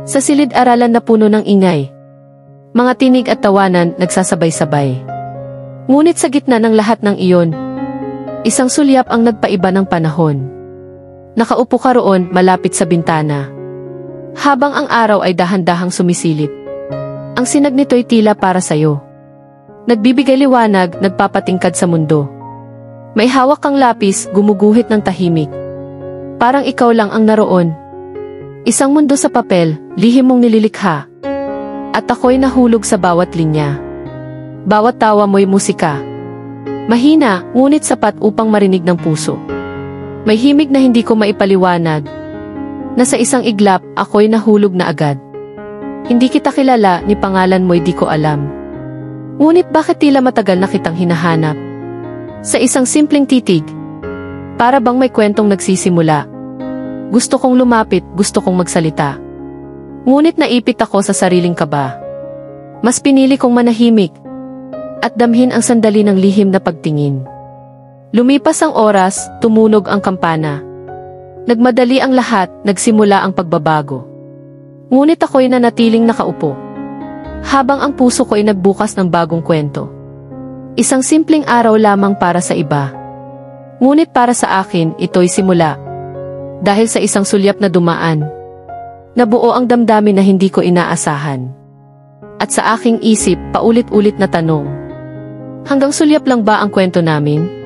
Sa silid-aralan na puno ng ingay, mga tinig at tawanan nagsasabay-sabay. Ngunit sa gitna ng lahat ng iyon, isang sulyap ang nagpaiba ng panahon. Nakaupo ka roon malapit sa bintana, habang ang araw ay dahan-dahang sumisilip. Ang sinag nito'y tila para sa'yo. Nagbibigay liwanag, nagpapatingkad sa mundo. May hawak kang lapis, gumuguhit ng tahimik. Parang ikaw lang ang naroon. Isang mundo sa papel, lihim mong nililikha. At ako'y nahulog sa bawat linya. Bawat tawa mo'y musika. Mahina, ngunit sapat upang marinig ng puso. May himig na hindi ko maipaliwanag, na sa isang iglap, ako'y nahulog na agad. Hindi kita kilala, ni pangalan mo'y di ko alam. Ngunit bakit tila matagal na kitang hinahanap? Sa isang simpleng titig, para bang may kwentong nagsisimula. Gusto kong lumapit, gusto kong magsalita. Ngunit naipit ako sa sariling kaba. Mas pinili kong manahimik at damhin ang sandali ng lihim na pagtingin. Lumipas ang oras, tumunog ang kampana. Nagmadali ang lahat, nagsimula ang pagbabago. Ngunit ako'y nanatiling nakaupo, habang ang puso ko'y nagbukas ng bagong kwento. Isang simpleng araw lamang para sa iba. Ngunit para sa akin, ito'y simula. Dahil sa isang sulyap na dumaan, nabuo ang damdamin na hindi ko inaasahan. At sa aking isip, paulit-ulit na tanong, hanggang sulyap lang ba ang kwento namin?